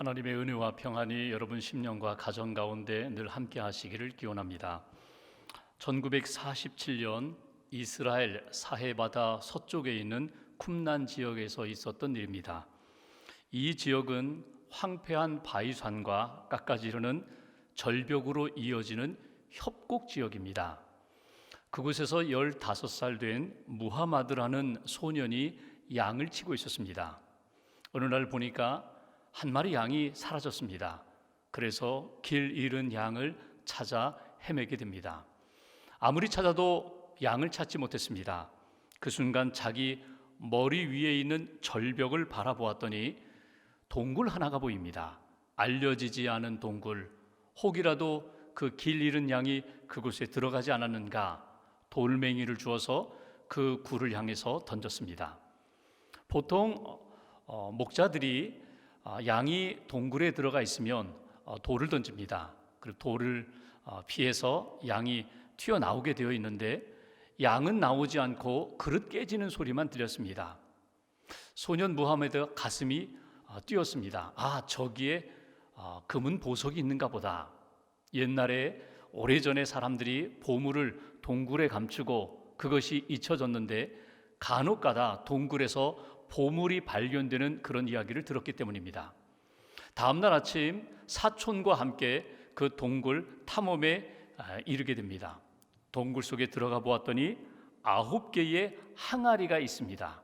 하나님의 은혜와 평안이 여러분 심령과 가정 가운데 늘 함께 하시기를 기원합니다. 1947년 이스라엘 사해바다 서쪽에 있는 쿰란 지역에서 있었던 일입니다. 이 지역은 황폐한 바위산과 깎아지 흐르는 절벽으로 이어지는 협곡 지역입니다. 그곳에서 15살 된 무하마드라는 소년이 양을 치고 있었습니다. 어느 날 보니까 한 마리 양이 사라졌습니다. 그래서 길 잃은 양을 찾아 헤매게 됩니다. 아무리 찾아도 양을 찾지 못했습니다. 그 순간 자기 머리 위에 있는 절벽을 바라보았더니 동굴 하나가 보입니다. 알려지지 않은 동굴. 혹이라도 그 길 잃은 양이 그곳에 들어가지 않았는가 돌멩이를 주어서 그 굴을 향해서 던졌습니다. 보통 목자들이 양이 동굴에 들어가 있으면 돌을 던집니다. 그리고 돌을 피해서 양이 튀어나오게 되어 있는데 양은 나오지 않고 그릇 깨지는 소리만 들렸습니다. 소년 무하메드 가슴이 뛰었습니다. 저기에 금은 보석이 있는가 보다. 옛날에 오래전에 사람들이 보물을 동굴에 감추고 그것이 잊혀졌는데 간혹가다 동굴에서 보물이 발견되는 그런 이야기를 들었기 때문입니다. 다음날 아침 사촌과 함께 그 동굴 탐험에 이르게 됩니다. 동굴 속에 들어가 보았더니 9개의 항아리가 있습니다.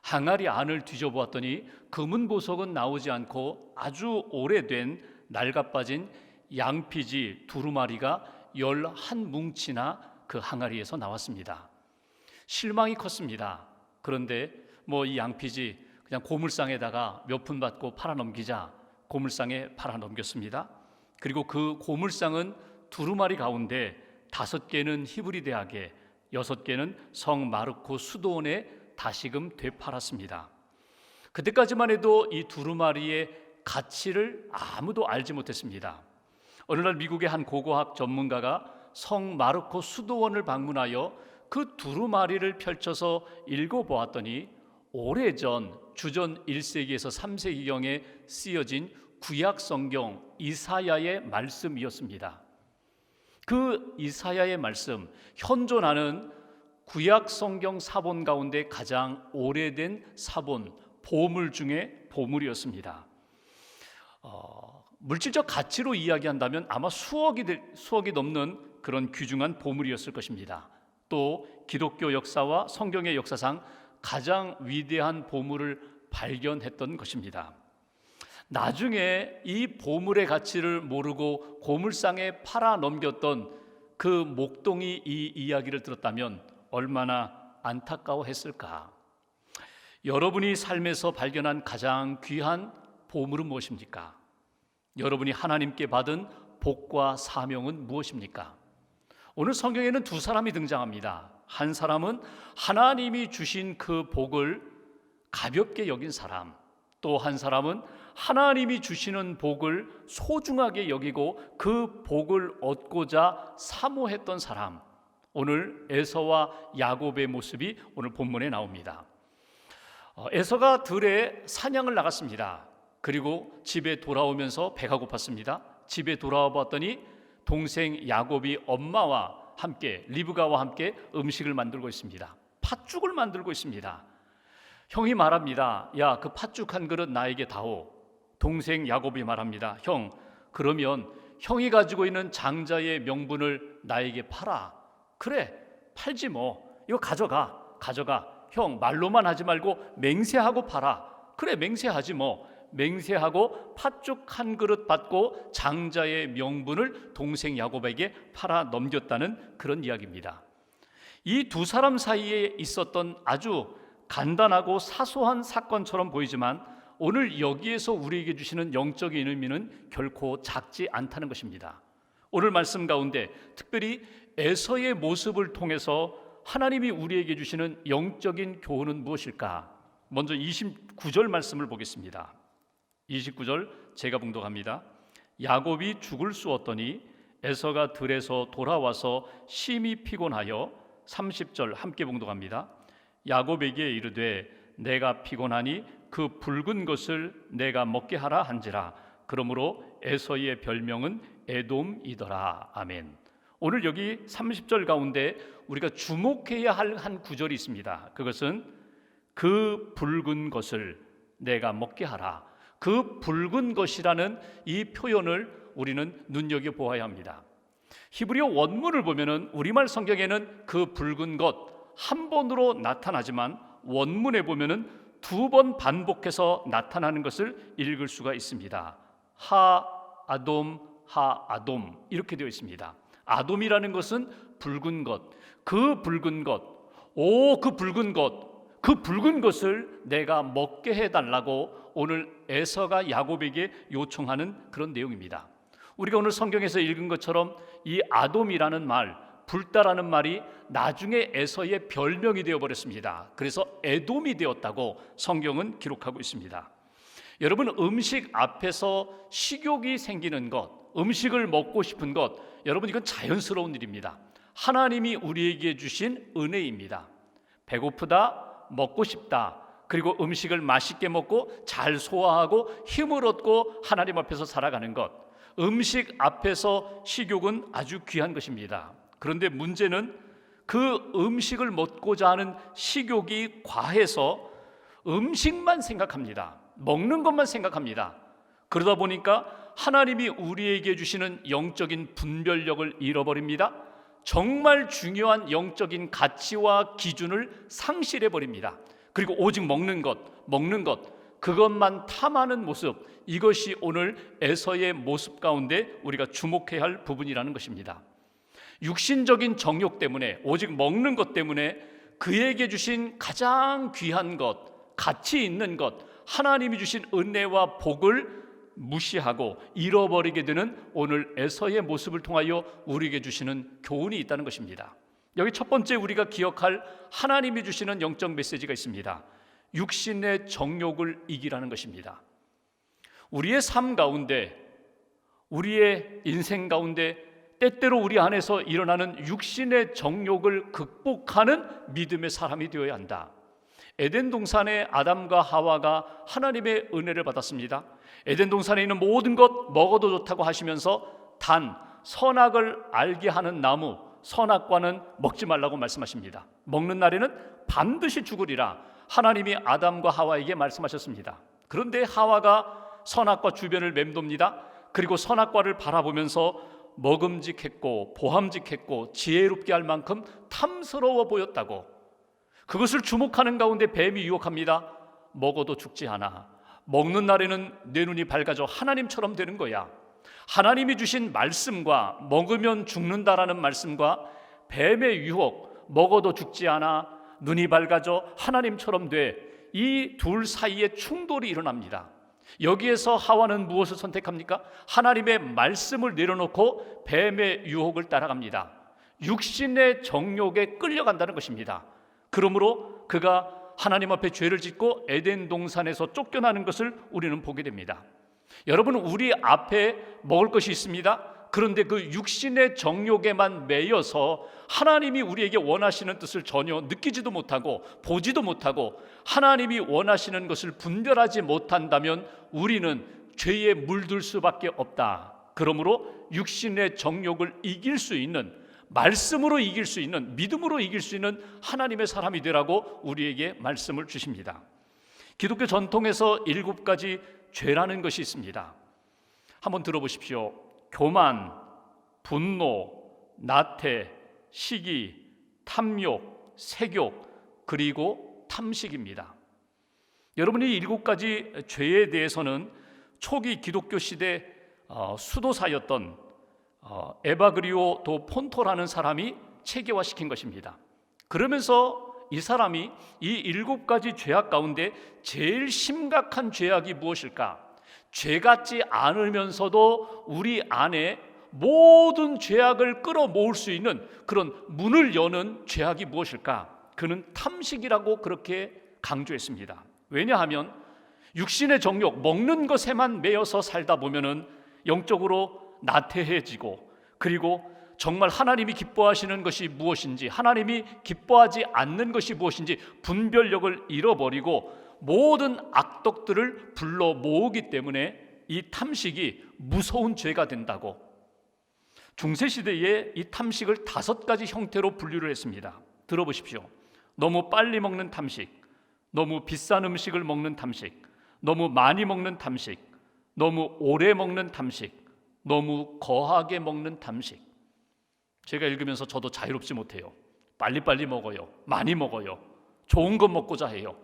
항아리 안을 뒤져보았더니 금은 보석은 나오지 않고 아주 오래된 낡아빠진 양피지 두루마리가 11뭉치나 그 항아리에서 나왔습니다. 실망이 컸습니다. 그런데 이 양피지 그냥 고물상에다가 몇 푼 받고 팔아넘기자 고물상에 팔아넘겼습니다. 그리고 그 고물상은 두루마리 가운데 5개는 히브리 대학에 6개는 성 마르코 수도원에 다시금 되팔았습니다. 그때까지만 해도 이 두루마리의 가치를 아무도 알지 못했습니다. 어느 날 미국의 한 고고학 전문가가 성 마르코 수도원을 방문하여 그 두루마리를 펼쳐서 읽어보았더니 오래전 주전 1세기에서 3세기경에 쓰여진 구약 성경 이사야의 말씀이었습니다. 그 이사야의 말씀, 현존하는 구약 성경 사본 가운데 가장 오래된 사본, 보물 중에 보물이었습니다. 물질적 가치로 이야기한다면 아마 수억이 넘는 그런 귀중한 보물이었을 것입니다. 또 기독교 역사와 성경의 역사상 가장 위대한 보물을 발견했던 것입니다. 나중에 이 보물의 가치를 모르고 고물상에 팔아 넘겼던 그 목동이 이 이야기를 들었다면 얼마나 안타까워했을까. 여러분이 삶에서 발견한 가장 귀한 보물은 무엇입니까? 여러분이 하나님께 받은 복과 사명은 무엇입니까? 오늘 성경에는 두 사람이 등장합니다. 한 사람은 하나님이 주신 그 복을 가볍게 여긴 사람, 또 한 사람은 하나님이 주시는 복을 소중하게 여기고 그 복을 얻고자 사모했던 사람. 오늘 에서와 야곱의 모습이 오늘 본문에 나옵니다. 에서가 들에 사냥을 나갔습니다. 그리고 집에 돌아오면서 배가 고팠습니다. 집에 돌아와 봤더니 동생 야곱이 엄마와 함께 리브가와 함께 음식을 만들고 있습니다. 팥죽을 만들고 있습니다. 형이 말합니다. 야, 그 팥죽 한 그릇 나에게 다오. 동생 야곱이 말합니다. 형, 그러면 형이 가지고 있는 장자의 명분을 나에게 팔아. 그래, 팔지 뭐. 이거 가져가. 형, 말로만 하지 말고 맹세하고 팔아. 그래, 맹세하지 뭐. 맹세하고 팥죽 한 그릇 받고 장자의 명분을 동생 야곱에게 팔아 넘겼다는 그런 이야기입니다. 이 두 사람 사이에 있었던 아주 간단하고 사소한 사건처럼 보이지만 오늘 여기에서 우리에게 주시는 영적인 의미는 결코 작지 않다는 것입니다. 오늘 말씀 가운데 특별히 에서의 모습을 통해서 하나님이 우리에게 주시는 영적인 교훈은 무엇일까? 먼저 29절 말씀을 보겠습니다. 29절 제가 봉독합니다. 야곱이 죽을 쑤었더니 에서가 들에서 돌아와서 심히 피곤하여 30절 함께 봉독합니다. 야곱에게 이르되 내가 피곤하니 그 붉은 것을 내가 먹게 하라 한지라 그러므로 에서의 별명은 에돔이더라. 아멘. 오늘 여기 30절 가운데 우리가 주목해야 할 한 구절이 있습니다. 그것은 그 붉은 것을 내가 먹게 하라. 그 붉은 것이라는 이 표현을 우리는 눈여겨보아야 합니다. 히브리어 원문을 보면은 우리말 성경에는 그 붉은 것 한 번으로 나타나지만 원문에 보면은 두 번 반복해서 나타나는 것을 읽을 수가 있습니다. 하 아돔 하 아돔 이렇게 되어 있습니다. 아돔이라는 것은 붉은 것, 그 붉은 것, 오 그 붉은 것, 그 붉은 것을 내가 먹게 해달라고 오늘 에서가 야곱에게 요청하는 그런 내용입니다. 우리가 오늘 성경에서 읽은 것처럼 이 아돔이라는 말, 불다라는 말이 나중에 에서의 별명이 되어버렸습니다. 그래서 에돔이 되었다고 성경은 기록하고 있습니다. 여러분, 음식 앞에서 식욕이 생기는 것, 음식을 먹고 싶은 것, 여러분 이건 자연스러운 일입니다. 하나님이 우리에게 주신 은혜입니다. 배고프다, 먹고 싶다, 그리고 음식을 맛있게 먹고 잘 소화하고 힘을 얻고 하나님 앞에서 살아가는 것, 음식 앞에서 식욕은 아주 귀한 것입니다. 그런데 문제는 그 음식을 먹고자 하는 식욕이 과해서 음식만 생각합니다. 먹는 것만 생각합니다. 그러다 보니까 하나님이 우리에게 주시는 영적인 분별력을 잃어버립니다. 정말 중요한 영적인 가치와 기준을 상실해 버립니다. 그리고 오직 먹는 것 그것만 탐하는 모습, 이것이 오늘 에서의 모습 가운데 우리가 주목해야 할 부분이라는 것입니다. 육신적인 정욕 때문에, 오직 먹는 것 때문에 그에게 주신 가장 귀한 것, 가치 있는 것, 하나님이 주신 은혜와 복을 무시하고 잃어버리게 되는 오늘 에서의 모습을 통하여 우리에게 주시는 교훈이 있다는 것입니다. 여기 첫 번째 우리가 기억할 하나님이 주시는 영적 메시지가 있습니다. 육신의 정욕을 이기라는 것입니다. 우리의 삶 가운데, 우리의 인생 가운데 때때로 우리 안에서 일어나는 육신의 정욕을 극복하는 믿음의 사람이 되어야 한다. 에덴 동산의 아담과 하와가 하나님의 은혜를 받았습니다. 에덴 동산에 있는 모든 것 먹어도 좋다고 하시면서 단 선악을 알게 하는 나무, 선악과는 먹지 말라고 말씀하십니다. 먹는 날에는 반드시 죽으리라 하나님이 아담과 하와에게 말씀하셨습니다. 그런데 하와가 선악과 주변을 맴돕니다. 그리고 선악과를 바라보면서 먹음직했고 보함직했고 지혜롭게 할 만큼 탐스러워 보였다고, 그것을 주목하는 가운데 뱀이 유혹합니다. 먹어도 죽지 않아. 먹는 날에는 내 눈이 밝아져 하나님처럼 되는 거야. 하나님이 주신 말씀과 먹으면 죽는다라는 말씀과 뱀의 유혹, 먹어도 죽지 않아, 눈이 밝아져 하나님처럼 돼, 이 둘 사이에 충돌이 일어납니다. 여기에서 하와는 무엇을 선택합니까? 하나님의 말씀을 내려놓고 뱀의 유혹을 따라갑니다. 육신의 정욕에 끌려간다는 것입니다. 그러므로 그가 하나님 앞에 죄를 짓고 에덴 동산에서 쫓겨나는 것을 우리는 보게 됩니다. 여러분, 우리 앞에 먹을 것이 있습니다. 그런데 그 육신의 정욕에만 매여서 하나님이 우리에게 원하시는 뜻을 전혀 느끼지도 못하고 보지도 못하고 하나님이 원하시는 것을 분별하지 못한다면 우리는 죄에 물들 수밖에 없다. 그러므로 육신의 정욕을 이길 수 있는, 말씀으로 이길 수 있는, 믿음으로 이길 수 있는 하나님의 사람이 되라고 우리에게 말씀을 주십니다. 기독교 전통에서 7가지 죄라는 것이 있습니다. 한번 들어보십시오. 교만, 분노, 나태, 시기, 탐욕, 색욕, 그리고 탐식입니다. 여러분이 7가지 죄에 대해서는 초기 기독교 시대 수도사였던 에바그리오 도 폰토라는 사람이 체계화시킨 것입니다. 그러면서 이 사람이 이 7가지 죄악 가운데 제일 심각한 죄악이 무엇일까? 죄 같지 않으면서도 우리 안에 모든 죄악을 끌어모을 수 있는 그런 문을 여는 죄악이 무엇일까? 그는 탐식이라고 그렇게 강조했습니다. 왜냐하면 육신의 정욕, 먹는 것에만 매여서 살다 보면은 영적으로 나태해지고, 그리고 정말 하나님이 기뻐하시는 것이 무엇인지, 하나님이 기뻐하지 않는 것이 무엇인지 분별력을 잃어버리고 모든 악덕들을 불러 모으기 때문에 이 탐식이 무서운 죄가 된다고 중세시대에 이 탐식을 5가지 형태로 분류를 했습니다. 들어보십시오. 너무 빨리 먹는 탐식, 너무 비싼 음식을 먹는 탐식, 너무 많이 먹는 탐식, 너무 오래 먹는 탐식, 너무 거하게 먹는 탐식. 제가 읽으면서 저도 자유롭지 못해요. 빨리빨리 먹어요. 많이 먹어요. 좋은 것 먹고자 해요.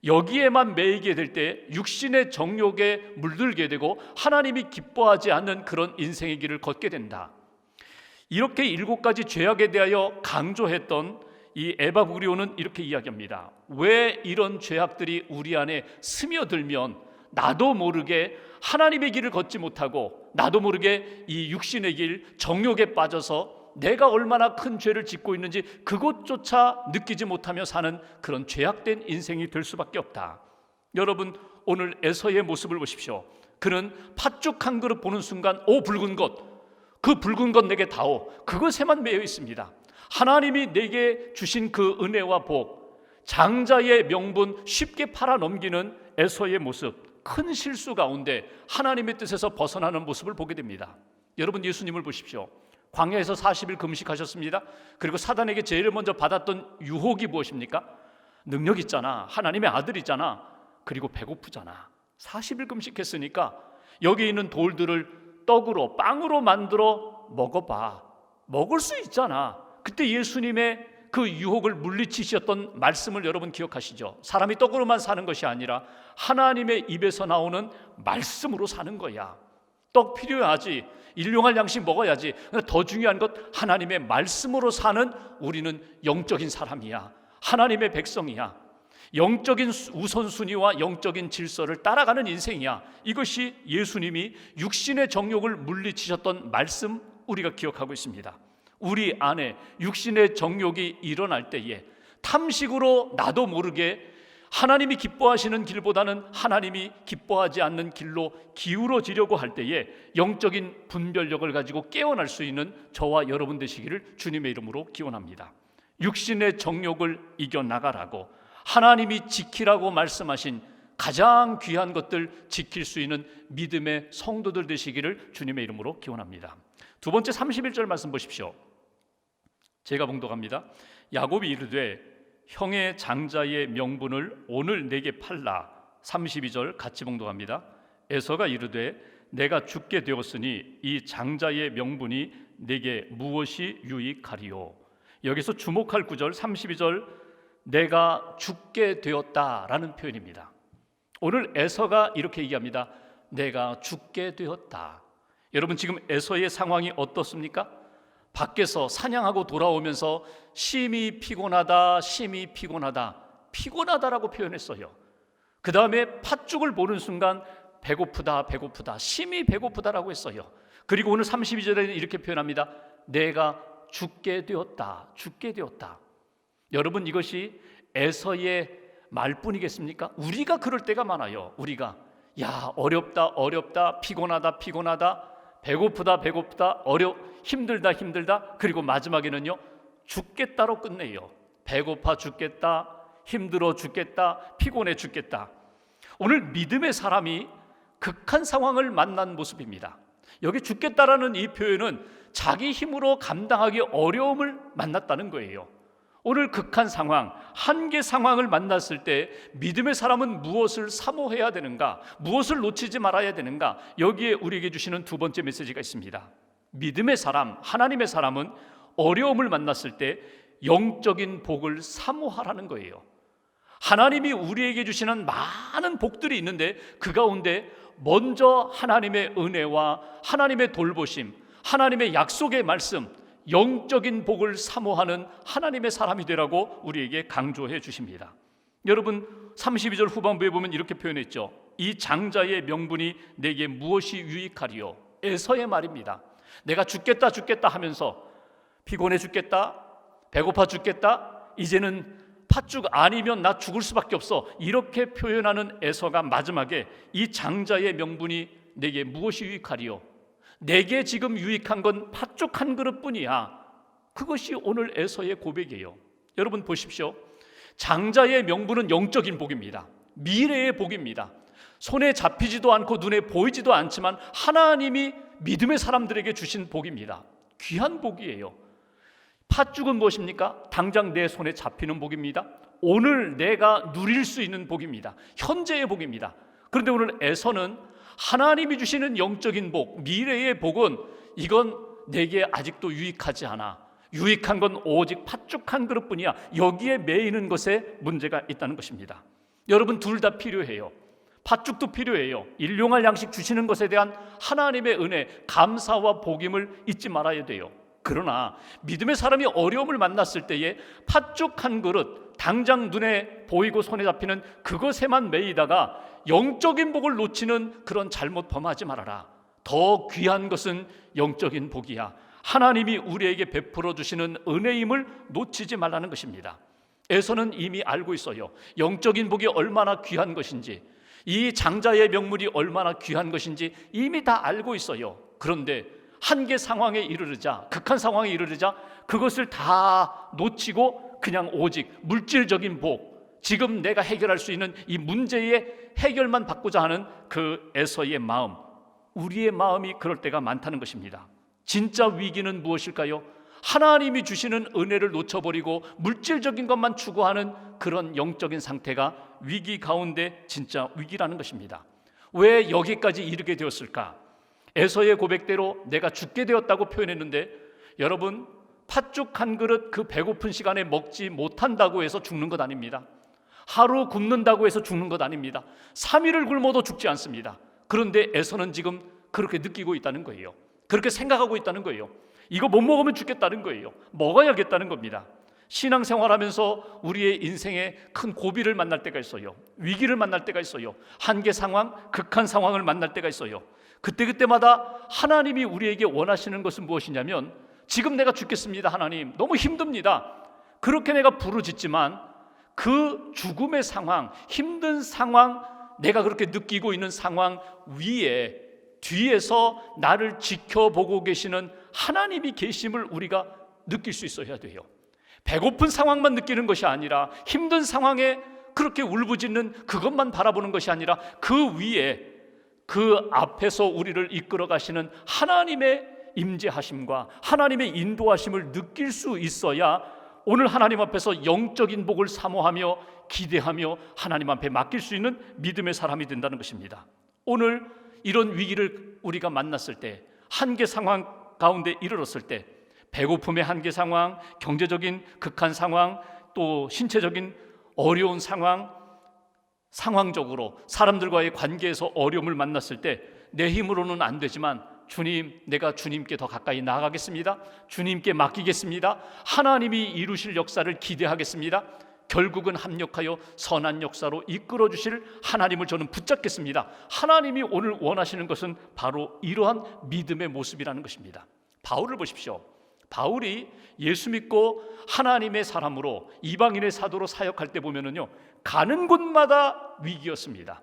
여기에만 매이게 될 때 육신의 정욕에 물들게 되고 하나님이 기뻐하지 않는 그런 인생의 길을 걷게 된다. 이렇게 7가지 죄악에 대하여 강조했던 이 에바브리오는 이렇게 이야기합니다. 왜 이런 죄악들이 우리 안에 스며들면 나도 모르게 하나님의 길을 걷지 못하고 나도 모르게 이 육신의 길, 정욕에 빠져서 내가 얼마나 큰 죄를 짓고 있는지 그것조차 느끼지 못하며 사는 그런 죄악된 인생이 될 수밖에 없다. 여러분, 오늘 에서의 모습을 보십시오. 그는 팥죽 한 그릇 보는 순간 붉은 것, 그 붉은 것 내게 다오, 그것에만 매여 있습니다. 하나님이 내게 주신 그 은혜와 복, 장자의 명분 쉽게 팔아 넘기는 에서의 모습, 큰 실수 가운데 하나님의 뜻에서 벗어나는 모습을 보게 됩니다. 여러분, 예수님을 보십시오. 광야에서 40일 금식하셨습니다. 그리고 사단에게 제일 먼저 받았던 유혹이 무엇입니까? 능력 있잖아, 하나님의 아들이잖아, 그리고 배고프잖아. 40일 금식했으니까 여기 있는 돌들을 떡으로, 빵으로 만들어 먹어봐. 먹을 수 있잖아. 그때 예수님의 그 유혹을 물리치셨던 말씀을 여러분 기억하시죠? 사람이 떡으로만 사는 것이 아니라 하나님의 입에서 나오는 말씀으로 사는 거야. 떡 필요하지, 일용할 양식 먹어야지. 더 중요한 것, 하나님의 말씀으로 사는 우리는 영적인 사람이야. 하나님의 백성이야. 영적인 우선순위와 영적인 질서를 따라가는 인생이야. 이것이 예수님이 육신의 정욕을 물리치셨던 말씀, 우리가 기억하고 있습니다. 우리 안에 육신의 정욕이 일어날 때에 탐식으로 나도 모르게 하나님이 기뻐하시는 길보다는 하나님이 기뻐하지 않는 길로 기울어지려고 할 때에 영적인 분별력을 가지고 깨어날 수 있는 저와 여러분 되시기를 주님의 이름으로 기원합니다. 육신의 정욕을 이겨나가라고 하나님이 지키라고 말씀하신 가장 귀한 것들 지킬 수 있는 믿음의 성도들 되시기를 주님의 이름으로 기원합니다. 두 번째 31절 말씀 보십시오. 제가 봉독합니다. 야곱이 이르되 형의 장자의 명분을 오늘 내게 팔라. 32절 같이 봉독합니다. 에서가 이르되 내가 죽게 되었으니 이 장자의 명분이 내게 무엇이 유익하리요. 여기서 주목할 구절 32절 내가 죽게 되었다라는 표현입니다. 오늘 에서가 이렇게 얘기합니다. 내가 죽게 되었다. 여러분, 지금 에서의 상황이 어떻습니까? 밖에서 사냥하고 돌아오면서 심히 피곤하다, 심히 피곤하다, 피곤하다라고 표현했어요. 그 다음에 팥죽을 보는 순간 배고프다, 배고프다, 심히 배고프다라고 했어요. 그리고 오늘 32절에는 이렇게 표현합니다. 내가 죽게 되었다, 죽게 되었다. 여러분, 이것이 에서의 말뿐이겠습니까? 우리가 그럴 때가 많아요. 우리가 어렵다, 어렵다, 피곤하다, 피곤하다, 배고프다, 배고프다, 힘들다, 힘들다. 그리고 마지막에는요, 죽겠다로 끝내요. 배고파 죽겠다, 힘들어 죽겠다, 피곤해 죽겠다. 오늘 믿음의 사람이 극한 상황을 만난 모습입니다. 여기 죽겠다라는 이 표현은 자기 힘으로 감당하기 어려움을 만났다는 거예요. 오늘 극한 상황, 한계 상황을 만났을 때 믿음의 사람은 무엇을 사모해야 되는가, 무엇을 놓치지 말아야 되는가, 여기에 우리에게 주시는 두 번째 메시지가 있습니다. 믿음의 사람, 하나님의 사람은 어려움을 만났을 때 영적인 복을 사모하라는 거예요. 하나님이 우리에게 주시는 많은 복들이 있는데 그 가운데 먼저 하나님의 은혜와 하나님의 돌보심, 하나님의 약속의 말씀, 영적인 복을 사모하는 하나님의 사람이 되라고 우리에게 강조해 주십니다. 여러분, 32절 후반부에 보면 이렇게 표현했죠. 이 장자의 명분이 내게 무엇이 유익하리요. 에서의 말입니다. 내가 죽겠다 죽겠다 하면서 피곤해 죽겠다, 배고파 죽겠다, 이제는 팥죽 아니면 나 죽을 수밖에 없어, 이렇게 표현하는 에서가 마지막에 이 장자의 명분이 내게 무엇이 유익하리요. 내게 지금 유익한 건 팥죽 한 그릇뿐이야. 그것이 오늘 에서의 고백이에요. 여러분 보십시오. 장자의 명분은 영적인 복입니다. 미래의 복입니다. 손에 잡히지도 않고 눈에 보이지도 않지만 하나님이 믿음의 사람들에게 주신 복입니다. 귀한 복이에요. 팥죽은 무엇입니까? 당장 내 손에 잡히는 복입니다. 오늘 내가 누릴 수 있는 복입니다. 현재의 복입니다. 그런데 오늘 에서는 하나님이 주시는 영적인 복, 미래의 복은 이건 내게 아직도 유익하지 않아. 유익한 건 오직 팥죽 한 그릇뿐이야. 여기에 매이는 것에 문제가 있다는 것입니다. 여러분, 둘 다 필요해요. 팥죽도 필요해요. 일용할 양식 주시는 것에 대한 하나님의 은혜, 감사와 복임을 잊지 말아야 돼요. 그러나 믿음의 사람이 어려움을 만났을 때에 팥죽 한 그릇, 당장 눈에 보이고 손에 잡히는 그것에만 매이다가 영적인 복을 놓치는 그런 잘못 범하지 말아라. 더 귀한 것은 영적인 복이야. 하나님이 우리에게 베풀어 주시는 은혜임을 놓치지 말라는 것입니다. 에서는 이미 알고 있어요. 영적인 복이 얼마나 귀한 것인지, 이 장자의 명물이 얼마나 귀한 것인지 이미 다 알고 있어요. 그런데 한계 상황에 이르르자, 극한 상황에 이르르자 그것을 다 놓치고 그냥 오직 물질적인 복, 지금 내가 해결할 수 있는 이 문제의 해결만 받고자 하는 그 에서의 마음, 우리의 마음이 그럴 때가 많다는 것입니다. 진짜 위기는 무엇일까요? 하나님이 주시는 은혜를 놓쳐버리고 물질적인 것만 추구하는 그런 영적인 상태가 위기 가운데 진짜 위기라는 것입니다. 왜 여기까지 이르게 되었을까? 에서의 고백대로 내가 죽게 되었다고 표현했는데, 여러분, 팥죽 한 그릇 그 배고픈 시간에 먹지 못한다고 해서 죽는 것 아닙니다. 하루 굶는다고 해서 죽는 것 아닙니다. 3일을 굶어도 죽지 않습니다. 그런데 에서는 지금 그렇게 느끼고 있다는 거예요. 그렇게 생각하고 있다는 거예요. 이거 못 먹으면 죽겠다는 거예요. 먹어야겠다는 겁니다. 신앙생활하면서 우리의 인생에 큰 고비를 만날 때가 있어요. 위기를 만날 때가 있어요. 한계 상황, 극한 상황을 만날 때가 있어요. 그때마다 하나님이 우리에게 원하시는 것은 무엇이냐면, 지금 내가 죽겠습니다. 하나님, 너무 힘듭니다. 그렇게 내가 부르짖지만 그 죽음의 상황, 힘든 상황, 내가 그렇게 느끼고 있는 상황 위에, 뒤에서 나를 지켜보고 계시는 하나님이 계심을 우리가 느낄 수 있어야 돼요. 배고픈 상황만 느끼는 것이 아니라, 힘든 상황에 그렇게 울부짖는 그것만 바라보는 것이 아니라, 그 위에, 그 앞에서 우리를 이끌어 가시는 하나님의 임재하심과 하나님의 인도하심을 느낄 수 있어야 오늘 하나님 앞에서 영적인 복을 사모하며 기대하며 하나님 앞에 맡길 수 있는 믿음의 사람이 된다는 것입니다. 오늘 이런 위기를 우리가 만났을 때, 한계 상황 가운데 이르렀을 때, 배고픔의 한계 상황, 경제적인 극한 상황, 또 신체적인 어려운 상황적으로 사람들과의 관계에서 어려움을 만났을 때 내 힘으로는 안 되지만, 주님, 내가 주님께 더 가까이 나아가겠습니다. 주님께 맡기겠습니다. 하나님이 이루실 역사를 기대하겠습니다. 결국은 합력하여 선한 역사로 이끌어 주실 하나님을 저는 붙잡겠습니다. 하나님이 오늘 원하시는 것은 바로 이러한 믿음의 모습이라는 것입니다. 바울을 보십시오. 바울이 예수 믿고 하나님의 사람으로, 이방인의 사도로 사역할 때 보면은요, 가는 곳마다 위기였습니다.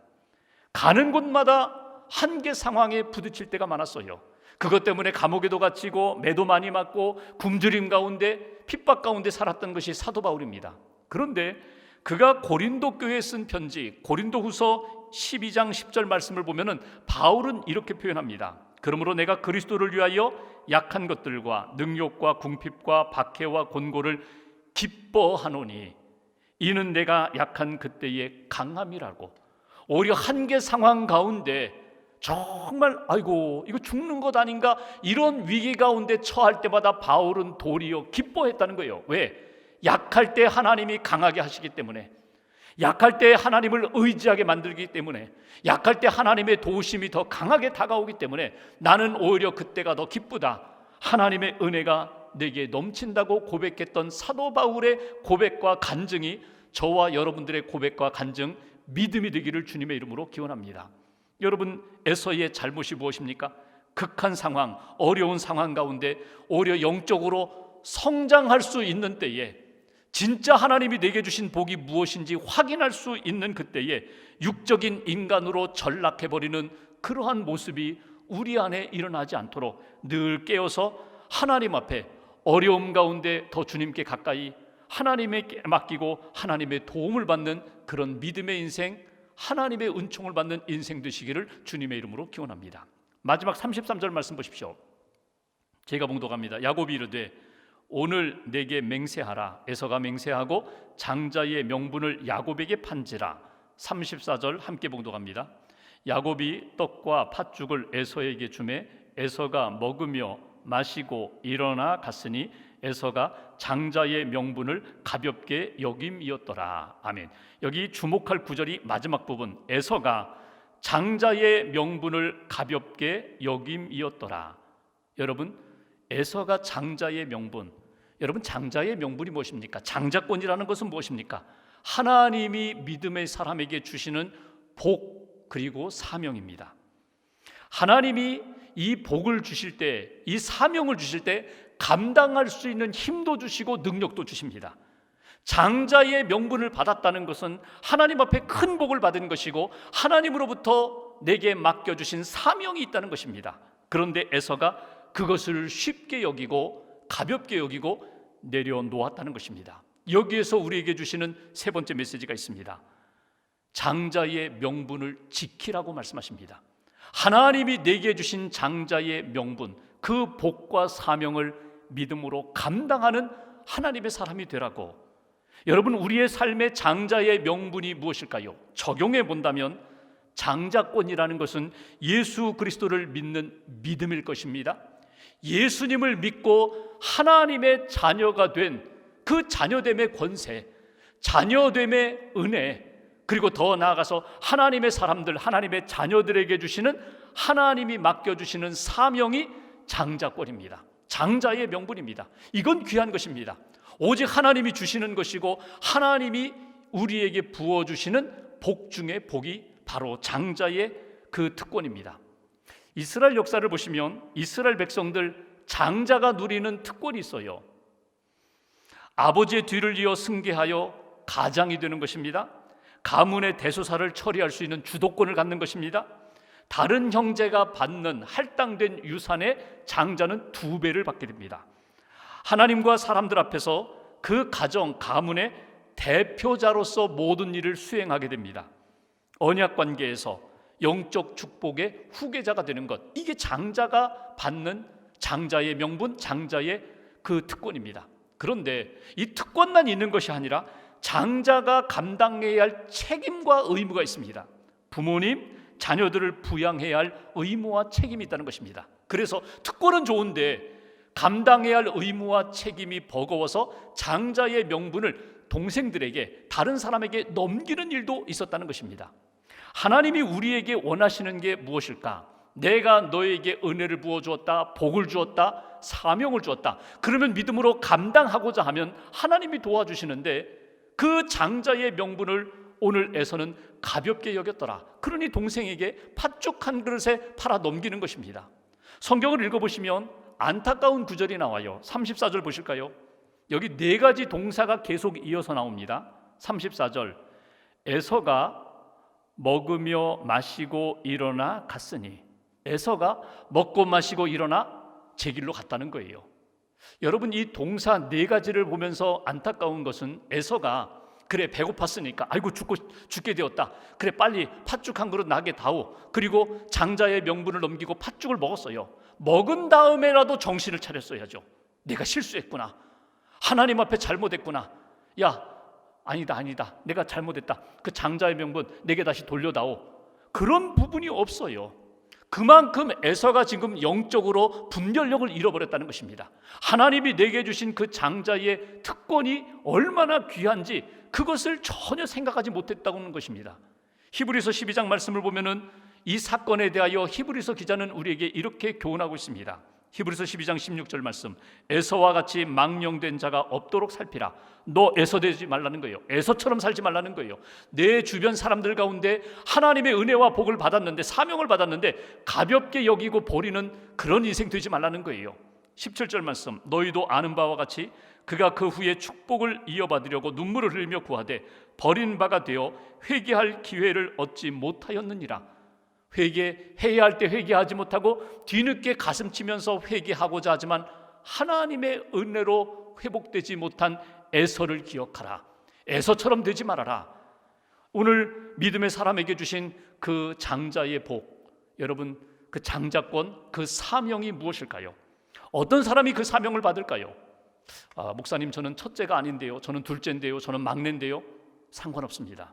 가는 곳마다 한계 상황에 부딪힐 때가 많았어요. 그것 때문에 감옥에도 갇히고 매도 많이 맞고 굶주림 가운데, 핍박 가운데 살았던 것이 사도 바울입니다. 그런데 그가 고린도 교회에 쓴 편지, 고린도후서 12장 10절 말씀을 보면은 바울은 이렇게 표현합니다. 그러므로 내가 그리스도를 위하여 약한 것들과 능욕과 궁핍과 박해와 곤고를 기뻐하노니 이는 내가 약한 그때의 강함이라고. 오히려 한계 상황 가운데 정말 아이고 이거 죽는 것 아닌가, 이런 위기 가운데 처할 때마다 바울은 도리어 기뻐했다는 거예요. 왜? 약할 때 하나님이 강하게 하시기 때문에, 약할 때 하나님을 의지하게 만들기 때문에, 약할 때 하나님의 도우심이 더 강하게 다가오기 때문에 나는 오히려 그때가 더 기쁘다. 하나님의 은혜가 내게 넘친다고 고백했던 사도 바울의 고백과 간증이 저와 여러분들의 고백과 간증, 믿음이 되기를 주님의 이름으로 기원합니다. 여러분, 에서의 잘못이 무엇입니까? 극한 상황, 어려운 상황 가운데 오히려 영적으로 성장할 수 있는 때에, 진짜 하나님이 내게 주신 복이 무엇인지 확인할 수 있는 그때에 육적인 인간으로 전락해버리는 그러한 모습이 우리 안에 일어나지 않도록 늘 깨어서 하나님 앞에 어려움 가운데 더 주님께 가까이 하나님에게 맡기고 하나님의 도움을 받는 그런 믿음의 인생, 하나님의 은총을 받는 인생 되시기를 주님의 이름으로 기원합니다. 마지막 33절 말씀 보십시오. 제가 봉독합니다. 야곱이 이르되 오늘 내게 맹세하라. 에서가 맹세하고 장자의 명분을 야곱에게 판지라. 34절 함께 봉독합니다. 야곱이 떡과 팥죽을 에서에게 주매 에서가 먹으며 마시고 일어나 갔으니 에서가 장자의 명분을 가볍게 여김이었더라. 아멘. 여기 주목할 구절이 마지막 부분. 에서가 장자의 명분을 가볍게 여김이었더라. 여러분, 에서가 장자의 명분. 여러분, 장자의 명분이 무엇입니까? 장자권이라는 것은 무엇입니까? 하나님이 믿음의 사람에게 주시는 복 그리고 사명입니다. 하나님이 이 복을 주실 때, 이 사명을 주실 때 감당할 수 있는 힘도 주시고 능력도 주십니다. 장자의 명분을 받았다는 것은 하나님 앞에 큰 복을 받은 것이고 하나님으로부터 내게 맡겨주신 사명이 있다는 것입니다. 그런데 에서가 그것을 쉽게 여기고 가볍게 여기고 내려놓았다는 것입니다. 여기에서 우리에게 주시는 세 번째 메시지가 있습니다. 장자의 명분을 지키라고 말씀하십니다. 하나님이 내게 주신 장자의 명분, 그 복과 사명을 믿음으로 감당하는 하나님의 사람이 되라고. 여러분, 우리의 삶의 장자의 명분이 무엇일까요? 적용해 본다면 장자권이라는 것은 예수 그리스도를 믿는 믿음일 것입니다. 예수님을 믿고 하나님의 자녀가 된 그 자녀됨의 권세, 자녀됨의 은혜, 그리고 더 나아가서 하나님의 사람들, 하나님의 자녀들에게 주시는 하나님이 맡겨주시는 사명이 장자권입니다. 장자의 명분입니다. 이건 귀한 것입니다. 오직 하나님이 주시는 것이고 하나님이 우리에게 부어주시는 복 중에 복이 바로 장자의 그 특권입니다. 이스라엘 역사를 보시면 이스라엘 백성들 장자가 누리는 특권이 있어요. 아버지의 뒤를 이어 승계하여 가장이 되는 것입니다. 가문의 대소사를 처리할 수 있는 주도권을 갖는 것입니다. 다른 형제가 받는 할당된 유산의 장자는 2배를 받게 됩니다. 하나님과 사람들 앞에서 그 가정, 가문의 대표자로서 모든 일을 수행하게 됩니다. 언약 관계에서 영적 축복의 후계자가 되는 것, 이게 장자가 받는 장자의 명분, 장자의 그 특권입니다. 그런데 이 특권만 있는 것이 아니라 장자가 감당해야 할 책임과 의무가 있습니다. 부모님, 자녀들을 부양해야 할 의무와 책임이 있다는 것입니다. 그래서 특권은 좋은데 감당해야 할 의무와 책임이 버거워서 장자의 명분을 동생들에게, 다른 사람에게 넘기는 일도 있었다는 것입니다. 하나님이 우리에게 원하시는 게 무엇일까? 내가 너에게 은혜를 부어주었다, 복을 주었다, 사명을 주었다. 그러면 믿음으로 감당하고자 하면 하나님이 도와주시는데 그 장자의 명분을 오늘 에서는 가볍게 여겼더라. 그러니 동생에게 팥죽 한 그릇에 팔아 넘기는 것입니다. 성경을 읽어보시면 안타까운 구절이 나와요. 34절 보실까요? 여기 4가지 동사가 계속 이어서 나옵니다. 34절, 에서가 먹으며 마시고 일어나 갔으니. 에서가 먹고 마시고 일어나 제 길로 갔다는 거예요. 여러분, 이 동사 4가지를 보면서 안타까운 것은 에서가 그래 배고팠으니까 아이고 죽게 되었다, 그래 빨리 팥죽 한 그릇 나게 다오. 그리고 장자의 명분을 넘기고 팥죽을 먹었어요. 먹은 다음에라도 정신을 차렸어야죠. 내가 실수했구나, 하나님 앞에 잘못했구나, 야 아니다 내가 잘못했다, 그 장자의 명분 내게 다시 돌려다오. 그런 부분이 없어요. 그만큼 에서가 지금 영적으로 분별력을 잃어버렸다는 것입니다. 하나님이 내게 주신 그 장자의 특권이 얼마나 귀한지 그것을 전혀 생각하지 못했다고 하는 것입니다. 히브리서 12장 말씀을 보면은 이 사건에 대하여 히브리서 기자는 우리에게 이렇게 교훈하고 있습니다. 히브리서 12장 16절 말씀, 에서와 같이 망령된 자가 없도록 살피라. 너 에서 되지 말라는 거예요. 에서처럼 살지 말라는 거예요. 내 주변 사람들 가운데 하나님의 은혜와 복을 받았는데, 사명을 받았는데 가볍게 여기고 버리는 그런 인생 되지 말라는 거예요. 17절 말씀, 너희도 아는 바와 같이 그가 그 후에 축복을 이어받으려고 눈물을 흘리며 구하되 버린 바가 되어 회개할 기회를 얻지 못하였느니라. 회개해야 할 때 회개하지 못하고 뒤늦게 가슴 치면서 회개하고자 하지만 하나님의 은혜로 회복되지 못한 에서를 기억하라. 에서처럼 되지 말아라. 오늘 믿음의 사람에게 주신 그 장자의 복, 여러분 그 장자권, 그 사명이 무엇일까요? 어떤 사람이 그 사명을 받을까요? 목사님 저는 첫째가 아닌데요, 저는 둘째인데요, 저는 막내인데요. 상관없습니다.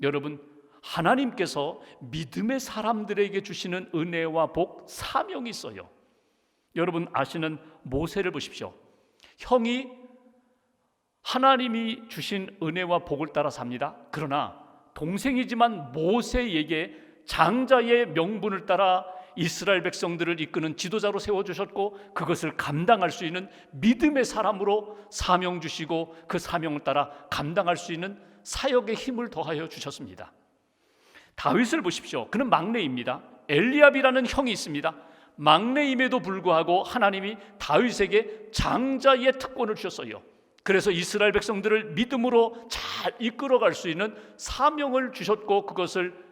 여러분, 하나님께서 믿음의 사람들에게 주시는 은혜와 복, 사명이 있어요. 여러분 아시는 모세를 보십시오. 형이 하나님이 주신 은혜와 복을 따라 삽니다. 그러나 동생이지만 모세에게 장자의 명분을 따라 이스라엘 백성들을 이끄는 지도자로 세워주셨고, 그것을 감당할 수 있는 믿음의 사람으로 사명 주시고, 그 사명을 따라 감당할 수 있는 사역의 힘을 더하여 주셨습니다. 다윗을 보십시오. 그는 막내입니다. 엘리압이라는 형이 있습니다. 막내임에도 불구하고 하나님이 다윗에게 장자의 특권을 주셨어요. 그래서 이스라엘 백성들을 믿음으로 잘 이끌어갈 수 있는 사명을 주셨고, 그것을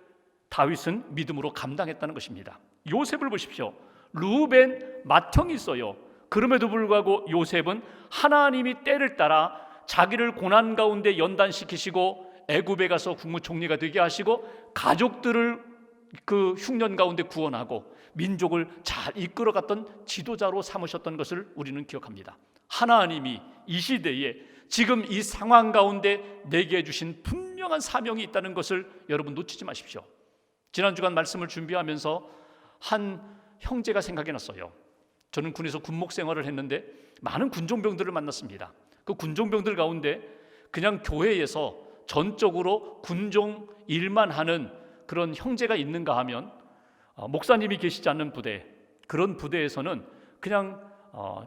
다윗은 믿음으로 감당했다는 것입니다. 요셉을 보십시오. 루벤 맏형이 있어요. 그럼에도 불구하고 요셉은 하나님이 때를 따라 자기를 고난 가운데 연단시키시고 애굽에 가서 국무총리가 되게 하시고 가족들을 그 흉년 가운데 구원하고 민족을 잘 이끌어갔던 지도자로 삼으셨던 것을 우리는 기억합니다. 하나님이 이 시대에 지금 이 상황 가운데 내게 주신 분명한 사명이 있다는 것을 여러분 놓치지 마십시오. 지난 주간 말씀을 준비하면서 한 형제가 생각이 났어요. 저는 군에서 군목 생활을 했는데 많은 군종병들을 만났습니다. 그 군종병들 가운데 그냥 교회에서 전적으로 군종 일만 하는 그런 형제가 있는가 하면 목사님이 계시지 않는 부대, 그런 부대에서는 그냥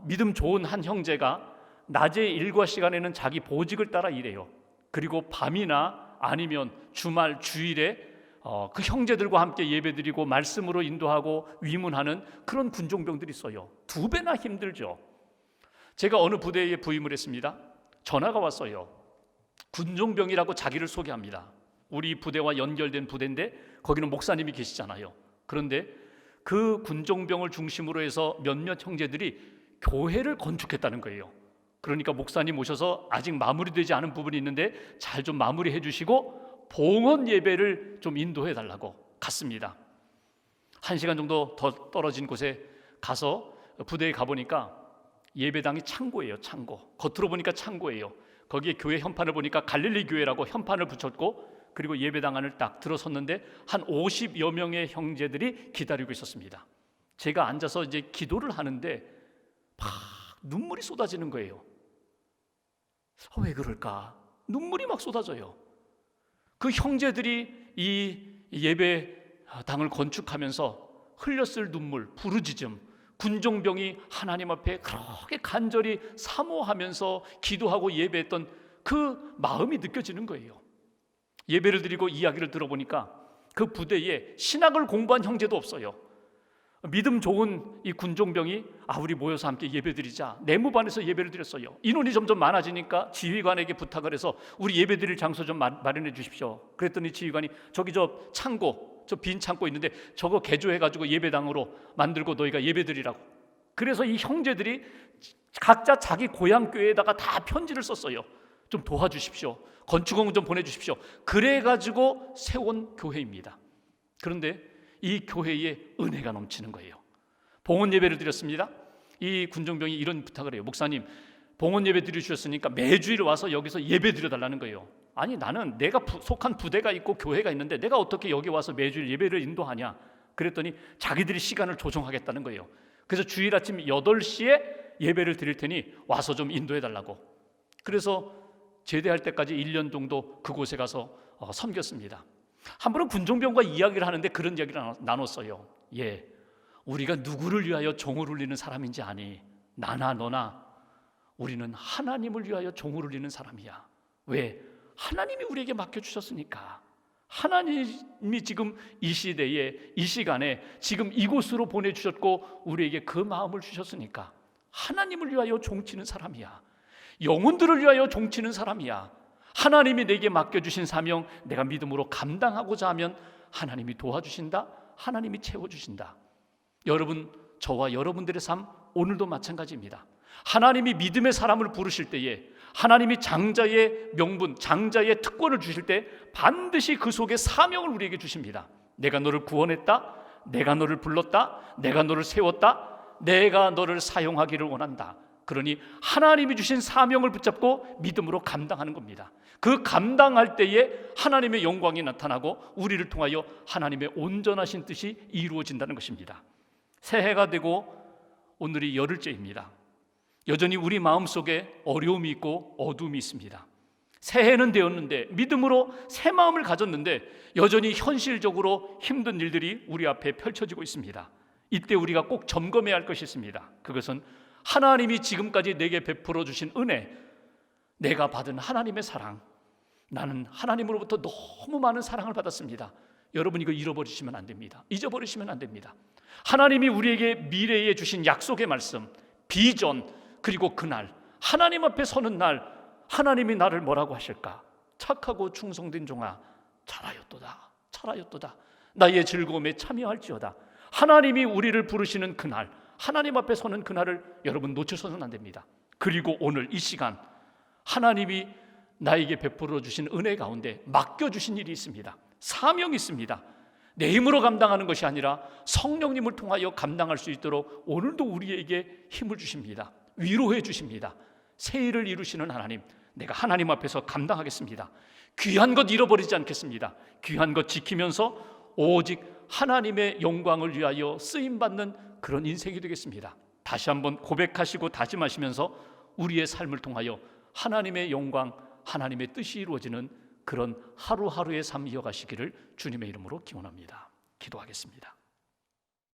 믿음 좋은 한 형제가 낮에 일과 시간에는 자기 보직을 따라 일해요. 그리고 밤이나 아니면 주말, 주일에 그 형제들과 함께 예배드리고 말씀으로 인도하고 위문하는 그런 군종병들이 있어요. 2배나 힘들죠. 제가 어느 부대에 부임을 했습니다. 전화가 왔어요. 군종병이라고 자기를 소개합니다. 우리 부대와 연결된 부대인데 거기는 목사님이 계시잖아요. 그런데 그 군종병을 중심으로 해서 몇몇 형제들이 교회를 건축했다는 거예요. 그러니까 목사님 오셔서 아직 마무리되지 않은 부분이 있는데 잘 좀 마무리해 주시고 봉헌 예배를 좀 인도해 달라고 갔습니다. 1시간 정도 더 떨어진 곳에 가서 부대에 가보니까 예배당이 창고예요. 창고. 겉으로 보니까 창고예요. 거기에 교회 현판을 보니까 갈릴리 교회라고 현판을 붙였고, 그리고 예배당 안을 딱 들어섰는데 한 50여 명의 형제들이 기다리고 있었습니다. 제가 앉아서 이제 기도를 하는데 막 눈물이 쏟아지는 거예요. 왜 그럴까? 눈물이 막 쏟아져요. 그 형제들이 이 예배당을 건축하면서 흘렸을 눈물, 부르짖음, 군종병이 하나님 앞에 그렇게 간절히 사모하면서 기도하고 예배했던 그 마음이 느껴지는 거예요. 예배를 드리고 이야기를 들어보니까 그 부대에 신학을 공부한 형제도 없어요. 믿음 좋은 이 군종병이 우리 모여서 함께 예배드리자, 내무반에서 예배를 드렸어요. 인원이 점점 많아지니까 지휘관에게 부탁을 해서 우리 예배드릴 장소 좀 마련해 주십시오. 그랬더니 지휘관이 저기 저 창고, 저 빈 창고 있는데 저거 개조해가지고 예배당으로 만들고 너희가 예배드리라고. 그래서 이 형제들이 각자 자기 고향 교회에다가 다 편지를 썼어요. 좀 도와주십시오. 건축원 좀 보내주십시오. 그래가지고 세운 교회입니다. 그런데 이 교회에 은혜가 넘치는 거예요. 봉헌 예배를 드렸습니다. 이 군종병이 이런 부탁을 해요. 목사님, 봉헌 예배 드리셨으니까 매주일 와서 여기서 예배 드려달라는 거예요. 아니, 나는 내가 속한 부대가 있고 교회가 있는데 내가 어떻게 여기 와서 매주일 예배를 인도하냐. 그랬더니 자기들이 시간을 조정하겠다는 거예요. 그래서 주일 아침 8시에 예배를 드릴 테니 와서 좀 인도해달라고. 그래서 제대할 때까지 1년 정도 그곳에 가서 섬겼습니다. 한 번은 군종병과 이야기를 하는데 그런 이야기를 나눴어요. 우리가 누구를 위하여 종을 울리는 사람인지 아니? 나나 너나 우리는 하나님을 위하여 종을 울리는 사람이야. 왜? 하나님이 우리에게 맡겨주셨으니까. 하나님이 지금 이 시대에, 이 시간에 지금 이곳으로 보내주셨고 우리에게 그 마음을 주셨으니까 하나님을 위하여 종치는 사람이야. 영혼들을 위하여 종치는 사람이야. 하나님이 내게 맡겨주신 사명 내가 믿음으로 감당하고자 하면 하나님이 도와주신다. 하나님이 채워주신다. 여러분, 저와 여러분들의 삶 오늘도 마찬가지입니다. 하나님이 믿음의 사람을 부르실 때에 하나님이 장자의 명분, 장자의 특권을 주실 때 반드시 그 속에 사명을 우리에게 주십니다. 내가 너를 구원했다, 내가 너를 불렀다, 내가 너를 세웠다, 내가 너를 사용하기를 원한다. 그러니 하나님이 주신 사명을 붙잡고 믿음으로 감당하는 겁니다. 그 감당할 때에 하나님의 영광이 나타나고 우리를 통하여 하나님의 온전하신 뜻이 이루어진다는 것입니다. 새해가 되고 오늘이 열흘째입니다. 여전히 우리 마음속에 어려움이 있고 어둠이 있습니다. 새해는 되었는데, 믿음으로 새 마음을 가졌는데 여전히 현실적으로 힘든 일들이 우리 앞에 펼쳐지고 있습니다. 이때 우리가 꼭 점검해야 할 것이 있습니다. 그것은 하나님이 지금까지 내게 베풀어 주신 은혜, 내가 받은 하나님의 사랑. 나는 하나님으로부터 너무 많은 사랑을 받았습니다. 여러분, 이거 잃어버리시면 안 됩니다. 잊어버리시면 안 됩니다. 하나님이 우리에게 미래에 주신 약속의 말씀, 비전, 그리고 그날 하나님 앞에 서는 날 하나님이 나를 뭐라고 하실까? 착하고 충성된 종아, 잘하였도다, 잘하였도다. 나의 즐거움에 참여할지어다. 하나님이 우리를 부르시는 그날, 하나님 앞에 서는 그날을 여러분 놓쳐서는 안 됩니다. 그리고 오늘 이 시간 하나님이 나에게 베풀어 주신 은혜 가운데 맡겨주신 일이 있습니다. 사명이 있습니다. 내 힘으로 감당하는 것이 아니라 성령님을 통하여 감당할 수 있도록 오늘도 우리에게 힘을 주십니다. 위로해 주십니다. 새 일을 이루시는 하나님, 내가 하나님 앞에서 감당하겠습니다. 귀한 것 잃어버리지 않겠습니다. 귀한 것 지키면서 오직 하나님의 영광을 위하여 쓰임받는 그런 인생이 되겠습니다. 다시 한번 고백하시고 다짐하시면서 우리의 삶을 통하여 하나님의 영광, 하나님의 뜻이 이루어지는 그런 하루하루의 삶 이어가시기를 주님의 이름으로 기원합니다. 기도하겠습니다.